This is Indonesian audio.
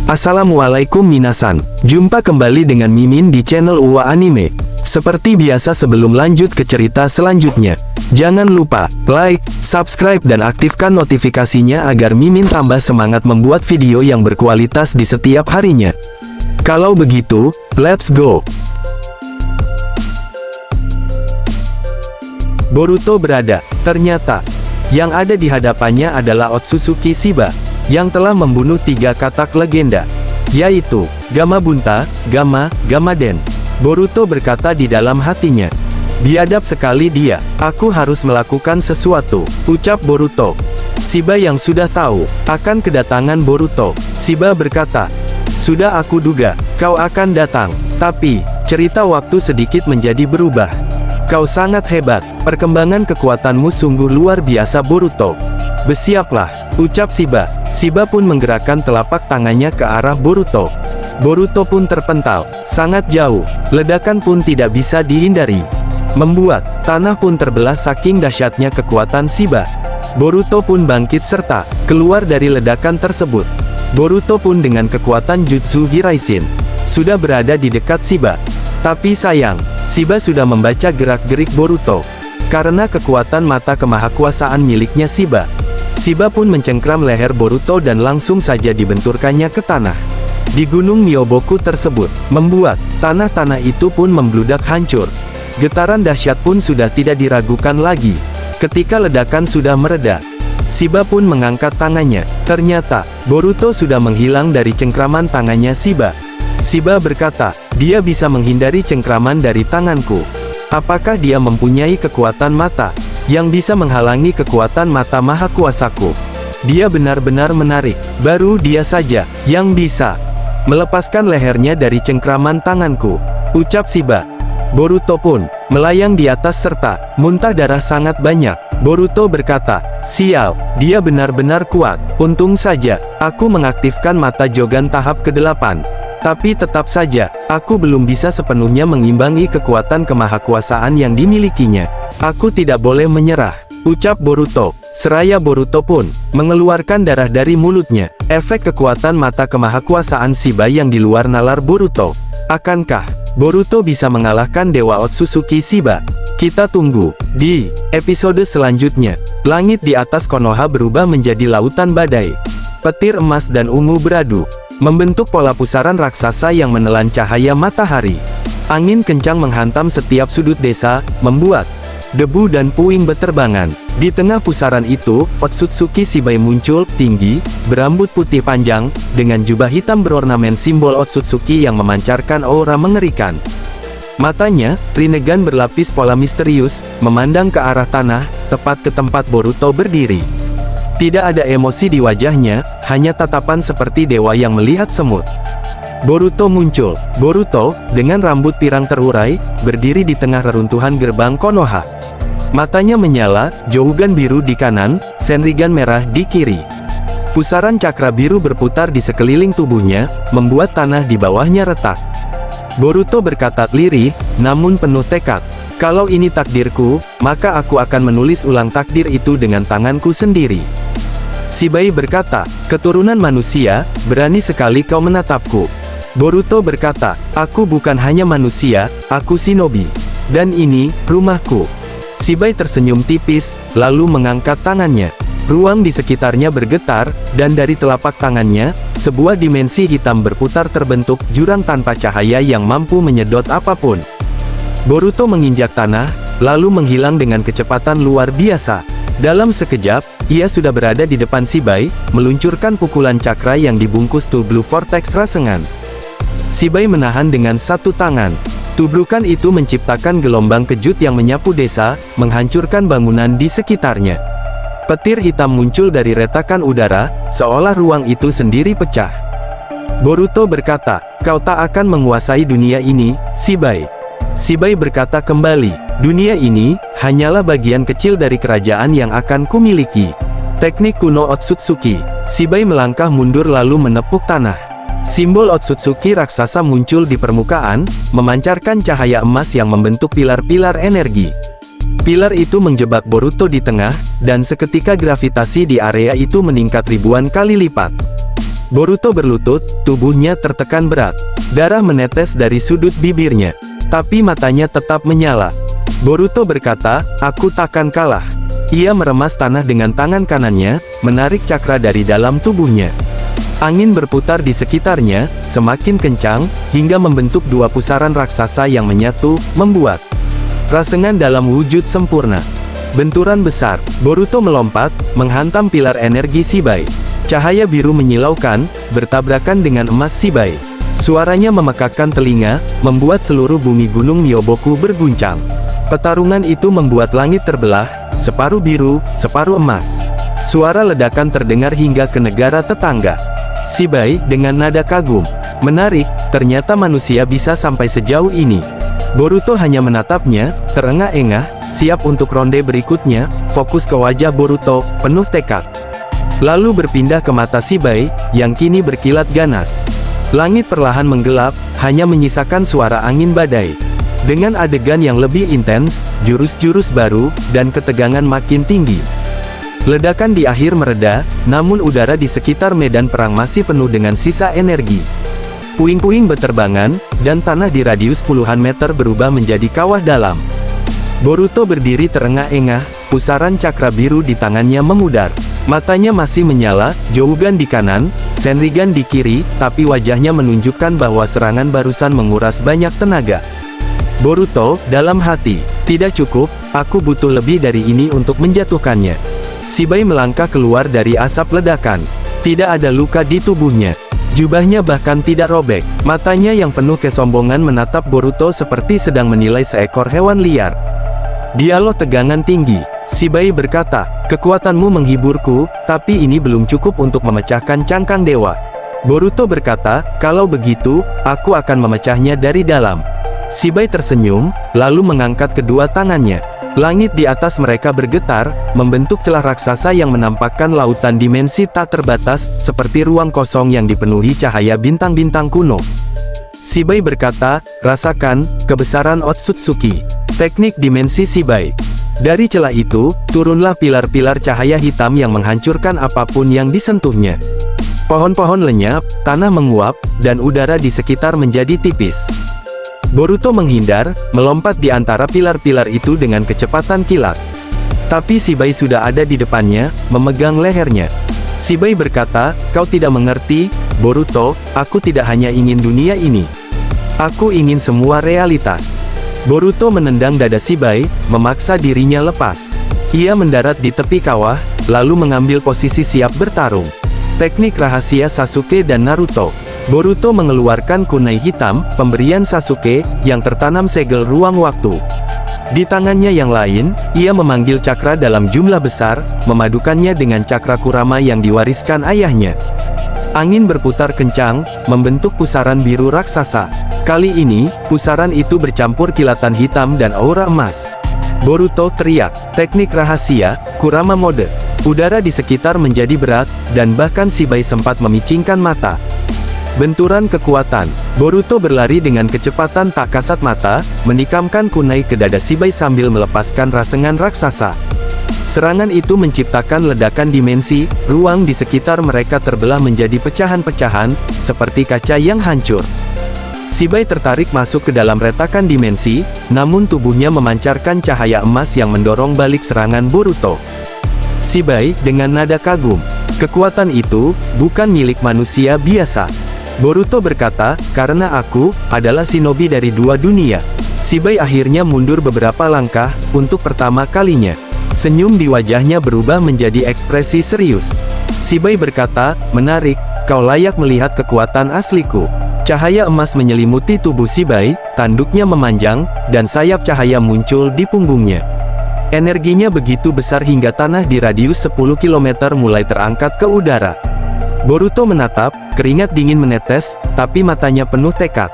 Assalamualaikum minasan, jumpa kembali dengan Mimin di channel UWA Anime. Seperti biasa sebelum lanjut ke cerita selanjutnya, jangan lupa like, subscribe dan aktifkan notifikasinya agar Mimin tambah semangat membuat video yang berkualitas di setiap harinya. Kalau begitu, let's go! Boruto berada, ternyata yang ada di hadapannya adalah Otsutsuki Shiba, yang telah membunuh 3 katak legenda, yaitu Gamabunta, Gamaden. Boruto berkata di dalam hatinya. Biadab sekali dia, aku harus melakukan sesuatu, ucap Boruto. Shiba yang sudah tahu akan kedatangan Boruto, Shiba berkata, sudah aku duga, kau akan datang, tapi, cerita waktu sedikit menjadi berubah. Kau sangat hebat, perkembangan kekuatanmu sungguh luar biasa Boruto. Bersiaplah, ucap Shiba. Shiba pun menggerakkan telapak tangannya ke arah Boruto. Boruto pun terpental, sangat jauh, ledakan pun tidak bisa dihindari. Membuat, tanah pun terbelah saking dahsyatnya kekuatan Shiba. Boruto pun bangkit serta, keluar dari ledakan tersebut. Boruto pun dengan kekuatan Jutsu Hiraishin, sudah berada di dekat Shiba. Tapi sayang, Shiba sudah membaca gerak-gerik Boruto. Karena kekuatan mata kemahakuasaan miliknya Shiba, Shiba pun mencengkram leher Boruto dan langsung saja dibenturkannya ke tanah. Di gunung Myoboku tersebut, membuat tanah-tanah itu pun membludak hancur. Getaran dahsyat pun sudah tidak diragukan lagi. Ketika ledakan sudah mereda, Shiba pun mengangkat tangannya. Ternyata, Boruto sudah menghilang dari cengkraman tangannya Shiba. Shiba berkata, dia bisa menghindari cengkraman dari tanganku. Apakah dia mempunyai kekuatan mata yang bisa menghalangi kekuatan mata mahakuasaku? Dia benar-benar menarik. Baru dia saja yang bisa melepaskan lehernya dari cengkraman tanganku, ucap Shiba. Boruto pun melayang di atas serta muntah darah sangat banyak. Boruto berkata, sial, dia benar-benar kuat. Untung saja aku mengaktifkan mata Jogan tahap ke-8. Tapi tetap saja, aku belum bisa sepenuhnya mengimbangi kekuatan kemahakuasaan yang dimilikinya. Aku tidak boleh menyerah, ucap Boruto. Seraya Boruto pun mengeluarkan darah dari mulutnya. Efek kekuatan mata kemahakuasaan Shiba yang di luar nalar Boruto. Akankah Boruto bisa mengalahkan Dewa Otsutsuki Shiba? Kita tunggu di episode selanjutnya. Langit di atas Konoha berubah menjadi lautan badai. Petir emas dan ungu beradu, membentuk pola pusaran raksasa yang menelan cahaya matahari. Angin kencang menghantam setiap sudut desa, membuat debu dan puing beterbangan. Di tengah pusaran itu, Otsutsuki Shiba muncul, tinggi, berambut putih panjang, dengan jubah hitam berornamen simbol Otsutsuki yang memancarkan aura mengerikan. Matanya, Rinnegan berlapis pola misterius, memandang ke arah tanah, tepat ke tempat Boruto berdiri. Tidak ada emosi di wajahnya, hanya tatapan seperti dewa yang melihat semut. Boruto muncul. Boruto, dengan rambut pirang terurai, berdiri di tengah reruntuhan gerbang Konoha. Matanya menyala, Jougan biru di kanan, Senrigan merah di kiri. Pusaran cakra biru berputar di sekeliling tubuhnya, membuat tanah di bawahnya retak. Boruto berkata lirih, namun penuh tekad. Kalau ini takdirku, maka aku akan menulis ulang takdir itu dengan tanganku sendiri. Shiba berkata, keturunan manusia, berani sekali kau menatapku. Boruto berkata, aku bukan hanya manusia, aku shinobi. Dan ini, rumahku. Shiba tersenyum tipis, lalu mengangkat tangannya. Ruang di sekitarnya bergetar, dan dari telapak tangannya, sebuah dimensi hitam berputar terbentuk jurang tanpa cahaya yang mampu menyedot apapun. Boruto menginjak tanah, lalu menghilang dengan kecepatan luar biasa. Dalam sekejap, ia sudah berada di depan Shiba, meluncurkan pukulan cakra yang dibungkus tubuh vortex rasengan. Shiba menahan dengan satu tangan. Tubrukan itu menciptakan gelombang kejut yang menyapu desa, menghancurkan bangunan di sekitarnya. Petir hitam muncul dari retakan udara, seolah ruang itu sendiri pecah. Boruto berkata, kau tak akan menguasai dunia ini, Shiba. Shiba berkata kembali, dunia ini, hanyalah bagian kecil dari kerajaan yang akan kumiliki. Teknik kuno Otsutsuki. Shiba melangkah mundur lalu menepuk tanah. Simbol Otsutsuki raksasa muncul di permukaan, memancarkan cahaya emas yang membentuk pilar-pilar energi. Pilar itu menjebak Boruto di tengah, dan seketika gravitasi di area itu meningkat ribuan kali lipat. Boruto berlutut, tubuhnya tertekan berat. Darah menetes dari sudut bibirnya. Tapi matanya tetap menyala. Boruto berkata, "Aku takkan kalah." Ia meremas tanah dengan tangan kanannya, menarik cakra dari dalam tubuhnya. Angin berputar di sekitarnya, semakin kencang, hingga membentuk dua pusaran raksasa yang menyatu, membuat rasengan dalam wujud sempurna. Benturan besar, Boruto melompat, menghantam pilar energi Shibai. Cahaya biru menyilaukan, bertabrakan dengan emas Shibai. Suaranya memekakkan telinga, membuat seluruh bumi gunung Myoboku berguncang. Pertarungan itu membuat langit terbelah, separuh biru, separuh emas. Suara ledakan terdengar hingga ke negara tetangga. Shibai, dengan nada kagum, "Menarik, ternyata manusia bisa sampai sejauh ini." Boruto hanya menatapnya, terengah-engah, siap untuk ronde berikutnya. Fokus ke wajah Boruto, penuh tekad. Lalu berpindah ke mata Shibai, yang kini berkilat ganas. Langit perlahan menggelap, hanya menyisakan suara angin badai. Dengan adegan yang lebih intens, jurus-jurus baru, dan ketegangan makin tinggi. Ledakan di akhir mereda, namun udara di sekitar medan perang masih penuh dengan sisa energi. Puing-puing beterbangan, dan tanah di radius puluhan meter berubah menjadi kawah dalam. Boruto berdiri terengah-engah, pusaran cakra biru di tangannya memudar. Matanya masih menyala, Jougan di kanan, Senrigan di kiri, tapi wajahnya menunjukkan bahwa serangan barusan menguras banyak tenaga. Boruto, dalam hati, "Tidak cukup, aku butuh lebih dari ini untuk menjatuhkannya." Shibai melangkah keluar dari asap ledakan. Tidak ada luka di tubuhnya. Jubahnya bahkan tidak robek. Matanya yang penuh kesombongan menatap Boruto seperti sedang menilai seekor hewan liar. Dialog tegangan tinggi. Shibai berkata, "Kekuatanmu menghiburku, tapi ini belum cukup untuk memecahkan cangkang dewa." Boruto berkata, "Kalau begitu, aku akan memecahnya dari dalam." Shibai tersenyum, lalu mengangkat kedua tangannya. Langit di atas mereka bergetar, membentuk celah raksasa yang menampakkan lautan dimensi tak terbatas, seperti ruang kosong yang dipenuhi cahaya bintang-bintang kuno. Shibai berkata, "Rasakan kebesaran Otsutsuki." Teknik dimensi Shibai. Dari celah itu, turunlah pilar-pilar cahaya hitam yang menghancurkan apapun yang disentuhnya. Pohon-pohon lenyap, tanah menguap, dan udara di sekitar menjadi tipis. Boruto menghindar, melompat di antara pilar-pilar itu dengan kecepatan kilat. Tapi Shibai sudah ada di depannya, memegang lehernya. Shibai berkata, "Kau tidak mengerti, Boruto, aku tidak hanya ingin dunia ini. Aku ingin semua realitas." Boruto menendang dada Shibai, memaksa dirinya lepas. Ia mendarat di tepi kawah, lalu mengambil posisi siap bertarung. Teknik rahasia Sasuke dan Naruto. Boruto mengeluarkan kunai hitam, pemberian Sasuke, yang tertanam segel ruang waktu. Di tangannya yang lain, ia memanggil cakra dalam jumlah besar, memadukannya dengan cakra Kurama yang diwariskan ayahnya. Angin berputar kencang, membentuk pusaran biru raksasa. Kali ini, pusaran itu bercampur kilatan hitam dan aura emas. Boruto teriak, "Teknik rahasia, Kurama mode." Udara di sekitar menjadi berat, dan bahkan Shibai sempat memicingkan mata. Benturan kekuatan. Boruto berlari dengan kecepatan tak kasat mata, menikamkan kunai ke dada Shibai sambil melepaskan rasengan raksasa. Serangan itu menciptakan ledakan dimensi, ruang di sekitar mereka terbelah menjadi pecahan-pecahan, seperti kaca yang hancur. Shibai tertarik masuk ke dalam retakan dimensi, namun tubuhnya memancarkan cahaya emas yang mendorong balik serangan Boruto. Shibai, dengan nada kagum, "Kekuatan itu, bukan milik manusia biasa." Boruto berkata, "Karena aku adalah shinobi dari dua dunia." Shibai akhirnya mundur beberapa langkah, untuk pertama kalinya. Senyum di wajahnya berubah menjadi ekspresi serius. Shibai berkata, "Menarik, kau layak melihat kekuatan asliku." Cahaya emas menyelimuti tubuh Shibai, tanduknya memanjang, dan sayap cahaya muncul di punggungnya. Energinya begitu besar hingga tanah di radius 10 km mulai terangkat ke udara. Boruto menatap, keringat dingin menetes, tapi matanya penuh tekad.